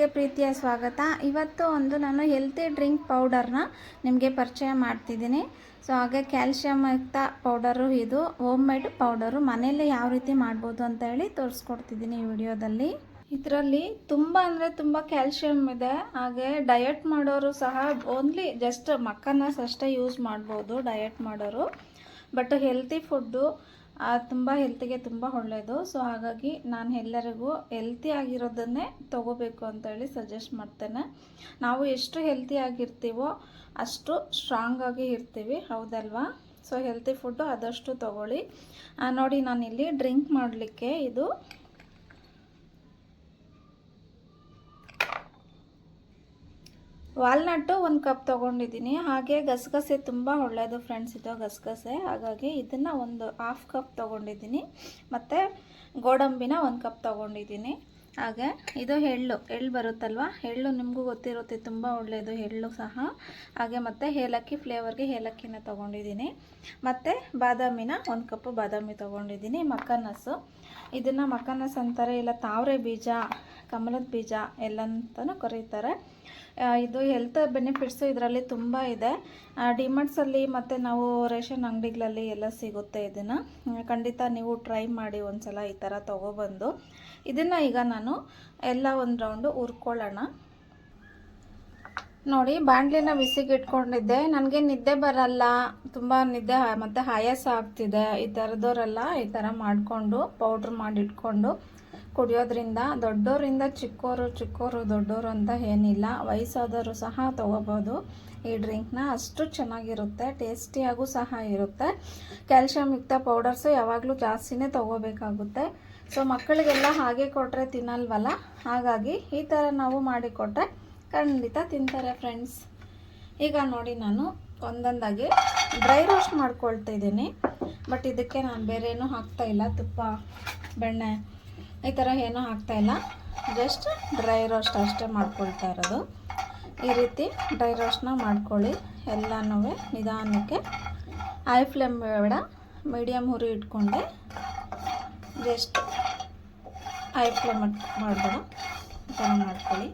ಚಾನಲ್ಗೆ ಪ್ರೀತಿಯ ಸ್ವಾಗತ. ಇವತ್ತು ನಾನು ಹೆಲ್ತಿ ಡ್ರಿಂಕ್ ಪೌಡರ್ನ ನಿಮಗೆ ಪರಿಚಯ ಮಾಡ್ತಿದ್ದೀನಿ. ಸೊ ಹಾಗೆ ಕ್ಯಾಲ್ಶಿಯಂ ಯುಕ್ತ ಪೌಡರು, ಇದು ಹೋಮ್ ಮೇಡ್ ಪೌಡರು, ಮನೆಯಲ್ಲೇ ಯಾವ ರೀತಿ ಮಾಡ್ಬೋದು ಅಂತ ಹೇಳಿ ತೋರಿಸ್ಕೊಡ್ತಿದ್ದೀನಿ ಈ ವಿಡಿಯೋದಲ್ಲಿ. ಇದರಲ್ಲಿ ತುಂಬ ಅಂದರೆ ತುಂಬ ಕ್ಯಾಲ್ಶಿಯಂ ಇದೆ. ಹಾಗೆ ಡಯಟ್ ಮಾಡೋರು ಸಹ ಓನ್ಲಿ ಜಸ್ಟ್ ಮಕ್ಕನಸ್ ಅಷ್ಟೇ ಯೂಸ್ ಮಾಡ್ಬೋದು ಡಯಟ್ ಮಾಡೋರು. ಬಟ್ ಹೆಲ್ತಿ ಫುಡ್ಡು ತುಂಬ ಹೆಲ್ತಿಗೆ ತುಂಬ ಒಳ್ಳೆಯದು. ಸೊ ಹಾಗಾಗಿ ನಾನು ಎಲ್ಲರಿಗೂ ಹೆಲ್ತಿ ಆಗಿರೋದನ್ನೇ ತೊಗೋಬೇಕು ಅಂತೇಳಿ ಸಜೆಸ್ಟ್ ಮಾಡ್ತೇನೆ. ನಾವು ಎಷ್ಟು ಹೆಲ್ತಿ ಆಗಿರ್ತೀವೋ ಅಷ್ಟು ಸ್ಟ್ರಾಂಗಾಗಿ ಇರ್ತೀವಿ, ಹೌದಲ್ವಾ? ಸೊ ಹೆಲ್ತಿ ಫುಡ್ಡು ಆದಷ್ಟು ತೊಗೊಳ್ಳಿ. ನೋಡಿ, ನಾನಿಲ್ಲಿ ಡ್ರಿಂಕ್ ಮಾಡಲಿಕ್ಕೆ ಇದು ವಾಲ್ನಟ್ಟು 1 ಕಪ್ ತೊಗೊಂಡಿದ್ದೀನಿ. ಹಾಗೆ ಗಸಗಸೆ ತುಂಬ ಒಳ್ಳೆಯದು ಫ್ರೆಂಡ್ಸ್, ಇದು ಗಸಗಸೆ. ಹಾಗಾಗಿ ಇದನ್ನು ಒಂದು 1/2 ಕಪ್ ತೊಗೊಂಡಿದ್ದೀನಿ. ಮತ್ತು ಗೋಡಂಬಿನ 1 ಕಪ್ ತೊಗೊಂಡಿದ್ದೀನಿ. ಹಾಗೆ ಇದು ಎಳ್ಳು ಬರುತ್ತಲ್ವ, ಎಳ್ಳು ನಿಮಗೂ ಗೊತ್ತಿರುತ್ತೆ, ತುಂಬ ಒಳ್ಳೆಯದು ಎಳ್ಳು ಸಹ. ಹಾಗೆ ಮತ್ತು ಏಲಕ್ಕಿ, ಫ್ಲೇವರ್ಗೆ ಏಲಕ್ಕಿನ ತೊಗೊಂಡಿದ್ದೀನಿ. ಮತ್ತು ಬಾದಾಮಿನ 1 ಕಪ್ ಬಾದಾಮಿ ತೊಗೊಂಡಿದ್ದೀನಿ. ಮಕ್ಕನಸ್ಸು, ಇದನ್ನು ಮಕ್ಕನಸ್ ಅಂತಾರೆ, ಇಲ್ಲ ತಾವರೆ ಬೀಜ, ಕಮಲದ ಬೀಜ ಎಲ್ಲಂತನೂ ಕರೀತಾರೆ. ಇದು ಹೆಲ್ತ್ ಬೆನಿಫಿಟ್ಸು ಇದರಲ್ಲಿ ತುಂಬ ಇದೆ. ಡಿಮಾರ್ಟ್ಸಲ್ಲಿ ಮತ್ತು ನಾವು ರೇಷನ್ ಅಂಗಡಿಗಳಲ್ಲಿ ಎಲ್ಲ ಸಿಗುತ್ತೆ. ಇದನ್ನು ಖಂಡಿತ ನೀವು ಟ್ರೈ ಮಾಡಿ ಒಂದ್ಸಲ ಈ ಥರ ತೊಗೊಬಂದು. ಇದನ್ನು ಈಗ ನಾನು ಎಲ್ಲ ಒಂದು ರೌಂಡು ಹುರ್ಕೊಳ್ಳೋಣ. ನೋಡಿ, ಬಾಣಲಿನ ಬಿಸಿಗೆ ಇಟ್ಕೊಂಡಿದ್ದೆ. ನನಗೆ ನಿದ್ದೆ ಬರಲ್ಲ, ತುಂಬ ನಿದ್ದೆ ಮತ್ತು ಆಯಾಸ ಆಗ್ತಿದೆ, ಈ ಥರದವರೆಲ್ಲ ಈ ಥರ ಮಾಡಿಕೊಂಡು ಪೌಡ್ರ್ ಮಾಡಿ ಇಟ್ಕೊಂಡು ಕುಡಿಯೋದ್ರಿಂದ ದೊಡ್ಡೋರಿಂದ ಚಿಕ್ಕೋರು ದೊಡ್ಡೋರು ಅಂತ ಏನಿಲ್ಲ, ವಯಸ್ಸಾದವರು ಸಹ ತೊಗೋಬೋದು ಈ ಡ್ರಿಂಕ್ನ. ಅಷ್ಟು ಚೆನ್ನಾಗಿರುತ್ತೆ, ಟೇಸ್ಟಿಯಾಗೂ ಸಹ ಇರುತ್ತೆ. ಕ್ಯಾಲ್ಶಿಯಂ ಯುಕ್ತ ಪೌಡರ್ಸು ಯಾವಾಗಲೂ ಜಾಸ್ತಿನೇ ತೊಗೋಬೇಕಾಗುತ್ತೆ. ಸೊ ಮಕ್ಕಳಿಗೆಲ್ಲ ಹಾಗೆ ಕೊಟ್ಟರೆ ತಿನ್ನಲ್ವಲ್ಲ, ಹಾಗಾಗಿ ಈ ಥರ ನಾವು ಮಾಡಿಕೊಟ್ರೆ ಖಂಡಿತ ತಿಂತಾರೆ ಫ್ರೆಂಡ್ಸ್. ಈಗ ನೋಡಿ, ನಾನು ಒಂದೊಂದಾಗಿ ಡ್ರೈ ರೋಸ್ಟ್ ಮಾಡ್ಕೊಳ್ತಾ ಇದ್ದೀನಿ. ಬಟ್ ಇದಕ್ಕೆ ನಾನು ಬೇರೆ ಏನೂ ಹಾಕ್ತಾಯಿಲ್ಲ, ತುಪ್ಪ, ಬೆಣ್ಣೆ ಈ ಥರ ಏನೂ ಹಾಕ್ತಾಯಿಲ್ಲ. ಜಸ್ಟ್ ಡ್ರೈ ರೋಸ್ಟ್ ಅಷ್ಟೇ ಮಾಡ್ಕೊಳ್ತಾ ಇರೋದು. ಈ ರೀತಿ ಡ್ರೈ ರೋಸ್ಟ್ನ ಮಾಡ್ಕೊಳ್ಳಿ ಎಲ್ಲನೂ ನಿಧಾನಕ್ಕೆ. ಹೈ ಫ್ಲೇಮ್ ಬೇಡ, ಮೀಡಿಯಮ್ ಉರಿ ಇಟ್ಕೊಂಡೆ, ಜಸ್ಟ್ ಹೈ ಫ್ಲೇಮ್ ಮಾಡಬೇಡ, ಈ ಥರ ಮಾಡ್ಕೊಳ್ಳಿ.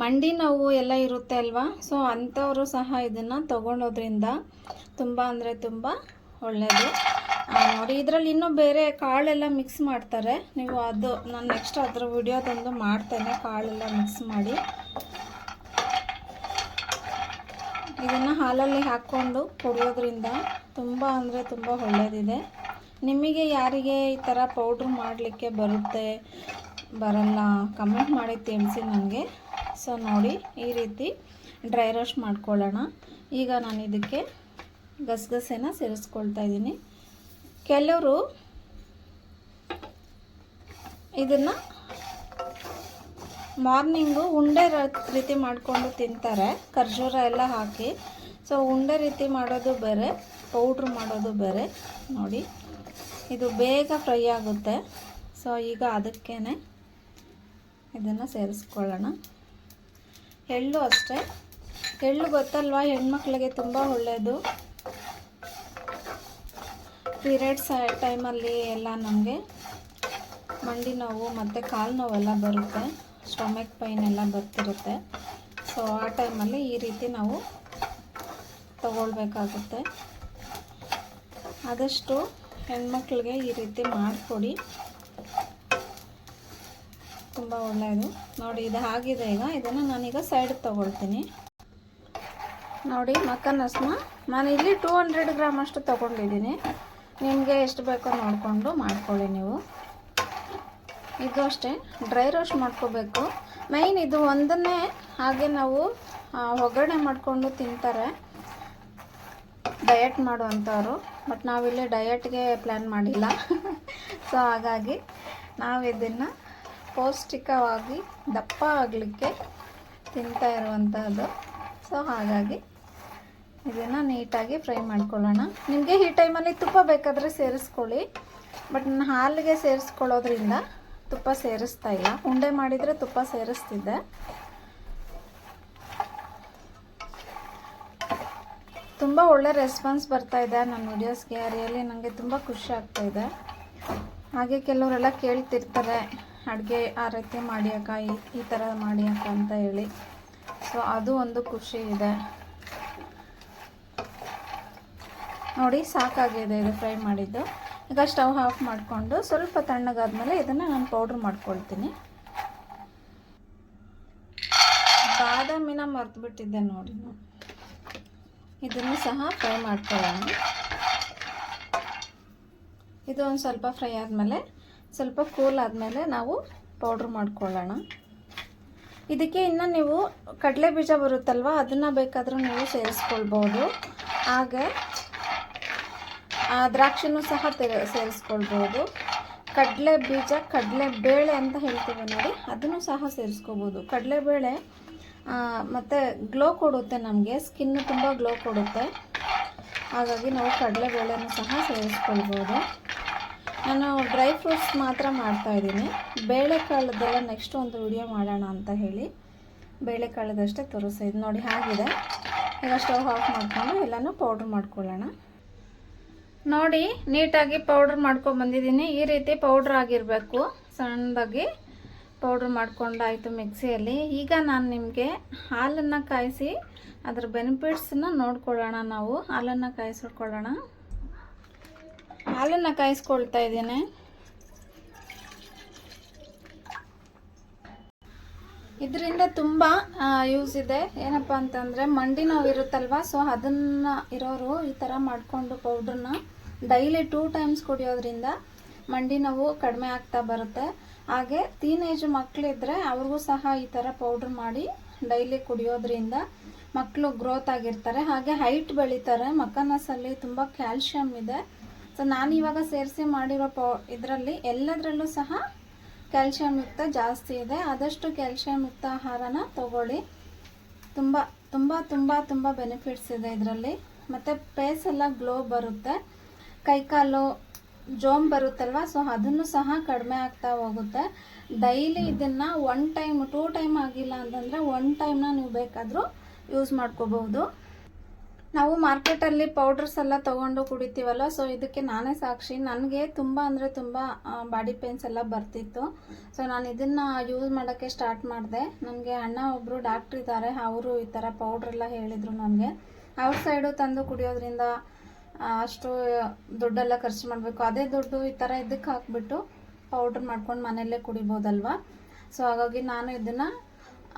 ಮಂಡಿ ನೋವು ಎಲ್ಲ ಇರುತ್ತೆ ಅಲ್ವಾ, ಸೊ ಅಂಥವರು ಸಹ ಇದನ್ನು ತೊಗೊಳೋದ್ರಿಂದ ತುಂಬ ಅಂದರೆ ತುಂಬ ಒಳ್ಳೆಯದು. ನೋಡಿ, ಇದರಲ್ಲಿ ಇನ್ನೂ ಬೇರೆ ಕಾಳೆಲ್ಲ ಮಿಕ್ಸ್ ಮಾಡ್ತಾರೆ. ನೀವು ಅದು ನಾನು ನೆಕ್ಸ್ಟ್ ಅದರ ವಿಡಿಯೋದೊಂದು ಮಾಡ್ತೇನೆ, ಕಾಳೆಲ್ಲ ಮಿಕ್ಸ್ ಮಾಡಿ. ಇದನ್ನು ಹಾಲಲ್ಲಿ ಹಾಕ್ಕೊಂಡು ಕುಡಿಯೋದ್ರಿಂದ ತುಂಬ ಅಂದರೆ ತುಂಬ ಒಳ್ಳೆಯದಿದೆ. ನಿಮಗೆ ಯಾರಿಗೆ ಈ ಥರ ಪೌಡ್ರ್ ಮಾಡಲಿಕ್ಕೆ ಬರಲ್ಲ ಕಮೆಂಟ್ ಮಾಡಿ ತಿಳಿಸಿ ನನಗೆ. ಸೊ ನೋಡಿ, ಈ ರೀತಿ ಡ್ರೈ ರೋಸ್ಟ್ ಮಾಡ್ಕೊಳ್ಳೋಣ. ಈಗ ನಾನು ಇದಕ್ಕೆ ಗಸಗಸೆನ ಸೇರಿಸ್ಕೊಳ್ತಾ ಇದ್ದೀನಿ. ಕೆಲವರು ಇದನ್ನು ಮಾರ್ನಿಂಗು ಉಂಡೆ ರೀತಿ ಮಾಡಿಕೊಂಡು ತಿಂತಾರೆ, ಖರ್ಜೂರ ಎಲ್ಲ ಹಾಕಿ. ಸೊ ಉಂಡೆ ರೀತಿ ಮಾಡೋದು ಬೇರೆ, ಪೌಡ್ರ್ ಮಾಡೋದು ಬೇರೆ. ನೋಡಿ, ಇದು ಬೇಗ ಫ್ರೈ ಆಗುತ್ತೆ. ಸೊ ಈಗ ಅದಕ್ಕೇ ಇದನ್ನು ಸೇರಿಸ್ಕೊಳ್ಳೋಣ. ಎಳ್ಳು ಅಷ್ಟೇ, ಎಳ್ಳು ಗೊತ್ತಲ್ವಾ, ಹೆಣ್ಮಕ್ಳಿಗೆ ತುಂಬ ಒಳ್ಳೆಯದು. ಪೀರಿಯಡ್ಸ್ ಟೈಮಲ್ಲಿ ಎಲ್ಲ ನಮಗೆ ಮಂಡಿ ನೋವು ಮತ್ತು ಕಾಲು ನೋವೆಲ್ಲ ಬರುತ್ತೆ, ಸ್ಟೊಮಕ್ ಪೈನ್ ಎಲ್ಲ ಬರ್ತಿರುತ್ತೆ. ಸೊ ಆ ಟೈಮಲ್ಲಿ ಈ ರೀತಿ ನಾವು ತಗೊಳ್ಬೇಕಾಗುತ್ತೆ. ಆದಷ್ಟು ಹೆಣ್ಮಕ್ಳಿಗೆ ಈ ರೀತಿ ಮಾಡಿಕೊಡಿ, ತುಂಬ ಒಳ್ಳೆಯದು. ನೋಡಿ, ಇದು ಆಗಿದೆ. ಈಗ ಇದನ್ನು ನಾನೀಗ ಸೈಡಿಗೆ ತೊಗೊಳ್ತೀನಿ. ನೋಡಿ, ಮಕ್ಕನಸ್ನ ನಾನಿಲ್ಲಿ 200 ಗ್ರಾಮ್ ಅಷ್ಟು ತೊಗೊಂಡಿದ್ದೀನಿ. ನಿಮಗೆ ಎಷ್ಟು ಬೇಕೋ ನೋಡಿಕೊಂಡು ಮಾಡ್ಕೊಳ್ಳಿ ನೀವು. ಇದು ಅಷ್ಟೇ ಡ್ರೈ ರೋಸ್ಟ್ ಮಾಡ್ಕೋಬೇಕು. ಮೈನ್ ಇದು ಒಂದನ್ನೇ ಹಾಗೆ ನಾವು ಒಗ್ಗರಣೆ ಮಾಡಿಕೊಂಡು ತಿಂತಾರೆ ಡಯಟ್ ಮಾಡುವಂಥವ್ರು. ಬಟ್ ನಾವಿಲ್ಲಿ ಡಯಟ್ಗೆ ಪ್ಲ್ಯಾನ್ ಮಾಡಿಲ್ಲ. ಸೊ ಹಾಗಾಗಿ ನಾವು ಇದನ್ನು ಪೌಷ್ಟಿಕವಾಗಿ ದಪ್ಪ ಆಗಲಿಕ್ಕೆ ತಿಂತಾ ಇರುವಂಥದ್ದು. ಸೊ ಹಾಗಾಗಿ ಇದನ್ನು ನೀಟಾಗಿ ಫ್ರೈ ಮಾಡ್ಕೊಳ್ಳೋಣ. ನಿಮಗೆ ಈ ಟೈಮಲ್ಲಿ ತುಪ್ಪ ಬೇಕಾದರೆ ಸೇರಿಸ್ಕೊಳ್ಳಿ. ಬಟ್ ನಾನು ಹಾಲಿಗೆ ಸೇರಿಸ್ಕೊಳ್ಳೋದ್ರಿಂದ ತುಪ್ಪ ಸೇರಿಸ್ತಾ ಇಲ್ಲ. ಉಂಡೆ ಮಾಡಿದರೆ ತುಪ್ಪ ಸೇರಿಸ್ತಿದ್ದೆ. ತುಂಬ ಒಳ್ಳೆ ರೆಸ್ಪಾನ್ಸ್ ಬರ್ತಾ ಇದೆ ನನ್ನ ವೀಡಿಯೋಸ್ಗೆ. ರಿಯಲಿ ನನಗೆ ತುಂಬ ಖುಷಿ ಆಗ್ತಾ ಇದೆ. ಹಾಗೆ ಕೆಲವರೆಲ್ಲ ಕೇಳ್ತಿರ್ತಾರೆ ಅಡುಗೆ ಆ ರೀತಿ ಮಾಡಿ ಅಕ್ಕ, ಈ ಥರ ಮಾಡಿ ಅಕ್ಕ ಅಂತ ಹೇಳಿ. ಸೊ ಅದು ಒಂದು ಖುಷಿ ಇದೆ. ನೋಡಿ ಸಾಕಾಗಿದೆ ಇದು ಫ್ರೈ ಮಾಡಿದ್ದು. ಈಗ ಸ್ಟವ್ ಆಫ್ ಮಾಡಿಕೊಂಡು ಸ್ವಲ್ಪ ತಣ್ಣಗಾದ್ಮೇಲೆ ಇದನ್ನು ನಾನು ಪೌಡ್ರ್ ಮಾಡ್ಕೊಳ್ತೀನಿ. ಬಾದಾಮಿನ ಮರೆತುಬಿಟ್ಟಿದ್ದೆ ನೋಡಿ. ಇದನ್ನು ಸಹ ಫ್ರೈ ಮಾಡ್ಕೊಳ್ಳೋಣ. ಇದು ಒಂದು ಸ್ವಲ್ಪ ಫ್ರೈ ಆದಮೇಲೆ ಸ್ವಲ್ಪ ಕೂಲ್ ಆದಮೇಲೆ ನಾವು ಪೌಡ್ರ್ ಮಾಡ್ಕೊಳ್ಳೋಣ. ಇದಕ್ಕೆ ಇನ್ನು ನೀವು ಕಡಲೆ ಬೀಜ ಬರುತ್ತಲ್ವ, ಅದನ್ನು ಬೇಕಾದರೂ ನೀವು ಸೇರಿಸ್ಕೊಳ್ಬೋದು. ಹಾಗೆ ದ್ರಾಕ್ಷಿನೂ ಸಹ ಸೇರಿಸ್ಕೊಳ್ಬೋದು. ಕಡಲೆ ಬೀಜ, ಕಡಲೆ ಬೇಳೆ ಅಂತ ಹೇಳ್ತೀವಿ ನೋಡಿ, ಅದನ್ನು ಸಹ ಸೇರಿಸ್ಕೋಬೋದು. ಕಡಲೆಬೇಳೆ ಮತ್ತು ಗ್ಲೋ ಕೊಡುತ್ತೆ, ನಮಗೆ ಸ್ಕಿನ್ನು ತುಂಬ ಗ್ಲೋ ಕೊಡುತ್ತೆ. ಹಾಗಾಗಿ ನಾವು ಕಡಲೆಬೇಳೆನೂ ಸಹ ಸೇರಿಸ್ಕೊಳ್ಬೋದು. ನಾನು ಡ್ರೈ ಫ್ರೂಟ್ಸ್ ಮಾತ್ರ ಮಾಡ್ತಾಯಿದ್ದೀನಿ. ಬೇಳೆಕಾಳದ್ದೆಲ್ಲ ನೆಕ್ಸ್ಟ್ ಒಂದು ವಿಡಿಯೋ ಮಾಡೋಣ ಅಂತ ಹೇಳಿ ಬೇಳೆಕಾಳದಷ್ಟೇ ತೋರಿಸ್ತಿದ್ದೀನಿ. ನೋಡಿ ಆಗಿದೆ. ಈಗ ಸ್ಟವ್ ಆಫ್ ಮಾಡಿಕೊಂಡು ಎಲ್ಲನೂ ಪೌಡ್ರ್ ಮಾಡ್ಕೊಳ್ಳೋಣ. ನೋಡಿ ನೀಟಾಗಿ ಪೌಡ್ರ್ ಮಾಡ್ಕೊಂಡು ಬಂದಿದ್ದೀನಿ. ಈ ರೀತಿ ಪೌಡ್ರ್ ಆಗಿರಬೇಕು, ಸಣ್ಣದಾಗಿ ಪೌಡ್ರ್ ಮಾಡ್ಕೊಂಡಾಯಿತು ಮಿಕ್ಸಿಯಲ್ಲಿ. ಈಗ ನಾನು ನಿಮಗೆ ಹಾಲನ್ನು ಕಾಯಿಸಿ ಅದರ ಬೆನಿಫಿಟ್ಸನ್ನ ನೋಡ್ಕೊಳ್ಳೋಣ. ನಾವು ಹಾಲನ್ನು ಕಾಯಿಸ್ಕೊಳ್ಳೋಣ. ಹಾಲನ್ನು ಕಾಯಿಸ್ಕೊಳ್ತಾ ಇದ್ದೀನಿ. ಇದರಿಂದ ತುಂಬ ಯೂಸ್ ಇದೆ. ಏನಪ್ಪ ಅಂತಂದರೆ ಮಂಡಿ ನೋವು ಇರುತ್ತಲ್ವ, ಸೊ ಅದನ್ನು ಇರೋರು ಈ ಥರ ಮಾಡಿಕೊಂಡು ಪೌಡ್ರನ್ನ ಡೈಲಿ 2 ಟೈಮ್ಸ್ ಕುಡಿಯೋದ್ರಿಂದ ಮಂಡಿ ನೋವು ಕಡಿಮೆ ಆಗ್ತಾ ಬರುತ್ತೆ. ಹಾಗೆ ಟೀನೇಜ್ ಮಕ್ಕಳಿದ್ರೆ ಅವ್ರಿಗೂ ಸಹ ಈ ಥರ ಪೌಡ್ರ್ ಮಾಡಿ ಡೈಲಿ ಕುಡಿಯೋದ್ರಿಂದ ಮಕ್ಕಳು ಗ್ರೋತ್ ಆಗಿರ್ತಾರೆ. ಹಾಗೆ ಹೈಟ್ ಬೆಳೀತಾರೆ. ಮಕ್ಕನಸಲ್ಲಿ ತುಂಬ ಕ್ಯಾಲ್ಶಿಯಮ್ ಇದೆ. ಸೊ ನಾನಿವಾಗ ಸೇರಿಸಿ ಮಾಡಿರೋ ಇದರಲ್ಲಿ ಎಲ್ಲದರಲ್ಲೂ ಸಹ ಕ್ಯಾಲ್ಶಿಯಮ್ ಯುಕ್ತ ಜಾಸ್ತಿ ಇದೆ. ಆದಷ್ಟು ಕ್ಯಾಲ್ಶಿಯಮ್ ಯುಕ್ತ ಆಹಾರನ ತಗೊಳ್ಳಿ. ತುಂಬ ತುಂಬ ತುಂಬ ತುಂಬ ಬೆನಿಫಿಟ್ಸ್ ಇದೆ ಇದರಲ್ಲಿ. ಮತ್ತು ಫೇಸ್ ಎಲ್ಲ ಗ್ಲೋ ಬರುತ್ತೆ. ಕೈಕಾಲು ಜೋಮ್ ಬರುತ್ತಲ್ವ, ಸೊ ಅದನ್ನು ಸಹ ಕಡಿಮೆ ಆಗ್ತಾ ಹೋಗುತ್ತೆ. ಡೈಲಿ ಇದನ್ನು 1 ಟೈಮ್ 2 ಟೈಮ್ ಆಗಿಲ್ಲ ಅಂತಂದರೆ 1 ಟೈಮ್ನ ನೀವು ಬೇಕಾದರೂ ಯೂಸ್ ಮಾಡ್ಕೋಬಹುದು. ನಾವು ಮಾರ್ಕೆಟಲ್ಲಿ ಪೌಡರ್ಸ್ ಎಲ್ಲ ತೊಗೊಂಡು ಕುಡಿತೀವಲ್ಲ, ಸೊ ಇದಕ್ಕೆ ನಾನೇ ಸಾಕ್ಷಿ. ನನಗೆ ತುಂಬ ಅಂದರೆ ತುಂಬ ಬಾಡಿ ಪೇನ್ಸ್ ಎಲ್ಲ ಬರ್ತಿತ್ತು. ಸೊ ನಾನು ಇದನ್ನು ಯೂಸ್ ಮಾಡೋಕ್ಕೆ ಸ್ಟಾರ್ಟ್ ಮಾಡಿದೆ. ನನಗೆ ಅಣ್ಣ ಒಬ್ಬರು ಡಾಕ್ಟ್ರ್ ಇದ್ದಾರೆ, ಅವರು ಈ ಥರ ಪೌಡ್ರೆಲ್ಲ ಹೇಳಿದರು ನನಗೆ. ಔಟ್ ಸೈಡು ತಂದು ಕುಡಿಯೋದ್ರಿಂದ ಅಷ್ಟು ದುಡ್ಡೆಲ್ಲ ಖರ್ಚು ಮಾಡಬೇಕು. ಅದೇ ದುಡ್ಡು ಈ ಥರ ಇದಕ್ಕೆ ಹಾಕ್ಬಿಟ್ಟು ಪೌಡ್ರ್ ಮಾಡ್ಕೊಂಡು ಮನೆಯಲ್ಲೇ ಕುಡಿಬೋದಲ್ವ. ಸೊ ಹಾಗಾಗಿ ನಾನು ಇದನ್ನು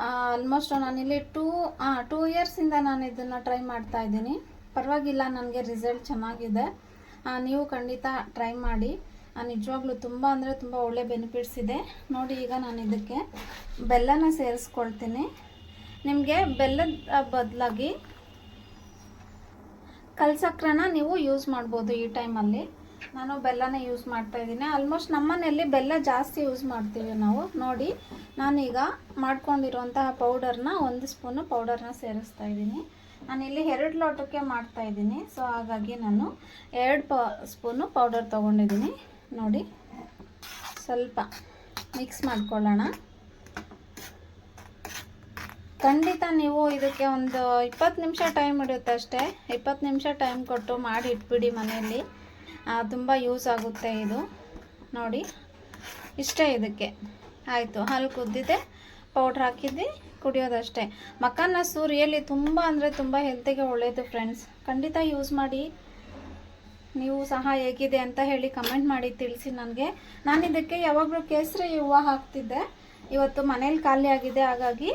ಆಲ್ಮೋಸ್ಟ್ ನಾನಿಲ್ಲಿ 2 ಇಯರ್ಸಿಂದ ನಾನು ಇದನ್ನು ಟ್ರೈ ಮಾಡ್ತಾ ಇದ್ದೀನಿ. ಪರವಾಗಿಲ್ಲ, ನನಗೆ ರಿಸಲ್ಟ್ ಚೆನ್ನಾಗಿದೆ. ನೀವು ಖಂಡಿತ ಟ್ರೈ ಮಾಡಿ. ನಿಜವಾಗ್ಲೂ ತುಂಬ ಅಂದರೆ ತುಂಬ ಒಳ್ಳೆ ಬೆನಿಫಿಟ್ಸ್ ಇದೆ. ನೋಡಿ ಈಗ ನಾನು ಇದಕ್ಕೆ ಬೆಲ್ಲನ ಸೇರಿಸ್ಕೊಳ್ತೀನಿ. ನಿಮಗೆ ಬೆಲ್ಲದ ಬದಲಾಗಿ ಕಲ್ಸಕ್ರನ ನೀವು ಯೂಸ್ ಮಾಡ್ಬೋದು. ಈ ಟೈಮಲ್ಲಿ ನಾನು ಬೆಲ್ಲನೇ ಯೂಸ್ ಮಾಡ್ತಾಯಿದ್ದೀನಿ. ಆಲ್ಮೋಸ್ಟ್ ನಮ್ಮನೆಯಲ್ಲಿ ಬೆಲ್ಲ ಜಾಸ್ತಿ ಯೂಸ್ ಮಾಡ್ತೀವಿ ನಾವು. ನೋಡಿ ನಾನೀಗ ಮಾಡ್ಕೊಂಡಿರುವಂತಹ ಪೌಡರ್ನ 1 ಸ್ಪೂನು ಪೌಡರ್ನ ಸೇರಿಸ್ತಾ ಇದ್ದೀನಿ. ನಾನಿಲ್ಲಿ 2 ಲೋಟಕ್ಕೆ ಮಾಡ್ತಾಯಿದ್ದೀನಿ. ಸೊ ಹಾಗಾಗಿ ನಾನು 2 ಸ್ಪೂನು ಪೌಡರ್ ತೊಗೊಂಡಿದ್ದೀನಿ. ನೋಡಿ ಸ್ವಲ್ಪ ಮಿಕ್ಸ್ ಮಾಡ್ಕೊಳ್ಳೋಣ. ಖಂಡಿತ ನೀವು ಇದಕ್ಕೆ ಒಂದು 20 ನಿಮಿಷ ಟೈಮ್ ಹಿಡಿಯುತ್ತೆ ಅಷ್ಟೇ. 20 ನಿಮಿಷ ಟೈಮ್ ಕೊಟ್ಟು ಮಾಡಿ ಇಟ್ಬಿಡಿ ಮನೆಯಲ್ಲಿ. ತುಂಬ ಯೂಸ್ ಆಗುತ್ತೆ ಇದು. ನೋಡಿ ಇಷ್ಟೇ. ಇದಕ್ಕೆ ಆಯಿತು, ಹಾಲು ಕುದ್ದಿದೆ, ಪೌಡ್ರ್ ಹಾಕಿದ್ದು, ಕುಡಿಯೋದಷ್ಟೇ. ಮಕ್ಕನಸು ರಿಯಲಿ ತುಂಬ ಅಂದರೆ ತುಂಬ ಹೆಲ್ತಿಗೆ ಒಳ್ಳೆಯದು ಫ್ರೆಂಡ್ಸ್. ಖಂಡಿತ ಯೂಸ್ ಮಾಡಿ. ನೀವು ಸಹ ಹೇಗಿದೆ ಅಂತ ಹೇಳಿ ಕಮೆಂಟ್ ಮಾಡಿ ತಿಳಿಸಿ ನನಗೆ. ನಾನು ಇದಕ್ಕೆ ಯಾವಾಗಲೂ ಕೇಸರಿ ಹೂವು ಹಾಕ್ತಿದ್ದೆ. ಇವತ್ತು ಮನೇಲಿ ಖಾಲಿ ಆಗಿದೆ, ಹಾಗಾಗಿ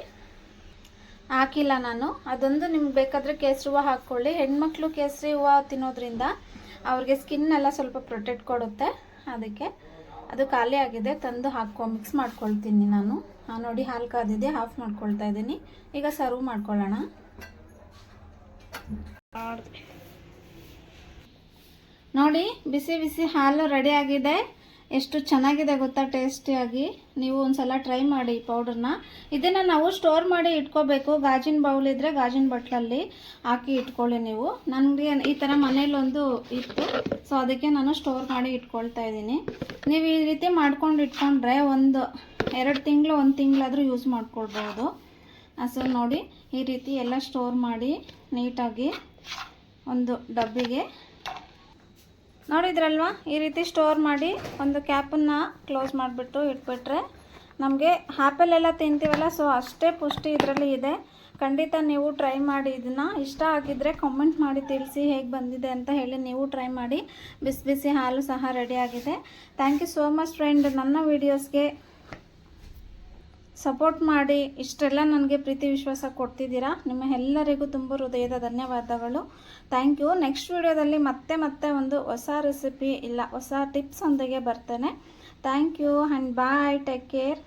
ಹಾಕಿಲ್ಲ ನಾನು. ಅದೊಂದು ನಿಮ್ಗೆ ಬೇಕಾದರೆ ಕೇಸರಿ ಹೂವು ಹಾಕ್ಕೊಳ್ಳಿ. ಹೆಣ್ಮಕ್ಳು ಕೇಸರಿ ಹೂವು ತಿನ್ನೋದ್ರಿಂದ ಅವ್ರಿಗೆ ಸ್ಕಿನ್ ಎಲ್ಲ ಸ್ವಲ್ಪ ಪ್ರೊಟೆಕ್ಟ್ ಕೊಡುತ್ತೆ. ಅದಕ್ಕೆ ಅದು ಖಾಲಿ ಆಗಿದೆ, ತಂದು ಮಿಕ್ಸ್ ಮಾಡ್ಕೊಳ್ತೀನಿ ನಾನು. ನೋಡಿ ಹಾಲು ಕಾದಿದೆ, ಆಫ್ ಮಾಡ್ಕೊಳ್ತಾ ಇದ್ದೀನಿ. ಈಗ ಸರ್ವ್ ಮಾಡ್ಕೊಳ್ಳೋಣ. ನೋಡಿ ಬಿಸಿ ಬಿಸಿ ಹಾಲು ರೆಡಿ ಆಗಿದೆ. ಎಷ್ಟು ಚೆನ್ನಾಗಿದೆ ಗೊತ್ತಾ, ಟೇಸ್ಟಿಯಾಗಿ. ನೀವು ಒಂದ್ಸಲ ಟ್ರೈ ಮಾಡಿ ಪೌಡರ್ನ. ಇದನ್ನು ನಾವು ಸ್ಟೋರ್ ಮಾಡಿ ಇಟ್ಕೋಬೇಕು. ಗಾಜಿನ ಬೌಲ್ ಇದ್ದರೆ ಗಾಜಿನ ಬಟ್ಲಲ್ಲಿ ಹಾಕಿ ಇಟ್ಕೊಳ್ಳಿ ನೀವು. ನನಗೆ ಈ ಥರ ಮನೇಲಿ ಒಂದು ಇತ್ತು, ಸೊ ಅದಕ್ಕೆ ನಾನು ಸ್ಟೋರ್ ಮಾಡಿ ಇಟ್ಕೊಳ್ತಾ ಇದ್ದೀನಿ. ನೀವು ಈ ರೀತಿ ಮಾಡ್ಕೊಂಡು ಇಟ್ಕೊಂಡ್ರೆ ಒಂದು 2 ತಿಂಗಳು 1 ತಿಂಗಳಾದರೂ ಯೂಸ್ ಮಾಡ್ಕೊಳ್ಬೋದು. ಸೊ ನೋಡಿ ಈ ರೀತಿ ಎಲ್ಲ ಸ್ಟೋರ್ ಮಾಡಿ ನೀಟಾಗಿ ಒಂದು ಡಬ್ಬಿಗೆ. ನೋಡಿದ್ರಲ್ವಾ, ಈ ರೀತಿ ಸ್ಟೋರ್ ಮಾಡಿ ಒಂದು ಕ್ಯಾಪನ್ನು ಕ್ಲೋಸ್ ಮಾಡಿಬಿಟ್ಟು ಇಟ್ಬಿಟ್ರೆ ನಮಗೆ ಆ್ಯಪಲ್ ಎಲ್ಲ ತಿಂತೀವಲ್ಲ, ಸೊ ಅಷ್ಟೇ ಪುಷ್ಟಿ ಇದರಲ್ಲಿ ಇದೆ. ಖಂಡಿತ ನೀವು ಟ್ರೈ ಮಾಡಿ. ಇದನ್ನು ಇಷ್ಟ ಆಗಿದ್ದರೆ ಕಮೆಂಟ್ ಮಾಡಿ ತಿಳಿಸಿ ಹೇಗೆ ಬಂದಿದೆ ಅಂತ ಹೇಳಿ. ನೀವು ಟ್ರೈ ಮಾಡಿ. ಬಿಸಿ ಬಿಸಿ ಹಾಲು ಸಹ ರೆಡಿಯಾಗಿದೆ. Thank you so much friend. ನನ್ನ ವೀಡಿಯೋಸ್ಗೆ ಸಪೋರ್ಟ್ ಮಾಡಿ ಇಷ್ಟೆಲ್ಲ ನನಗೆ ಪ್ರೀತಿ ವಿಶ್ವಾಸ ಕೊಡ್ತಿದ್ದೀರಾ. ನಿಮ್ಮ ಎಲ್ಲರಿಗೂ ತುಂಬ ಹೃದಯದ ಧನ್ಯವಾದಗಳು. Thank you. ನೆಕ್ಸ್ಟ್ ವಿಡಿಯೋದಲ್ಲಿ ಮತ್ತೆ ಒಂದು ಹೊಸ ರೆಸಿಪಿ ಇಲ್ಲ ಹೊಸ ಟಿಪ್ಸ್ ಒಂದಿಗೆ ಬರ್ತೇನೆ. Thank you and bye. Take care.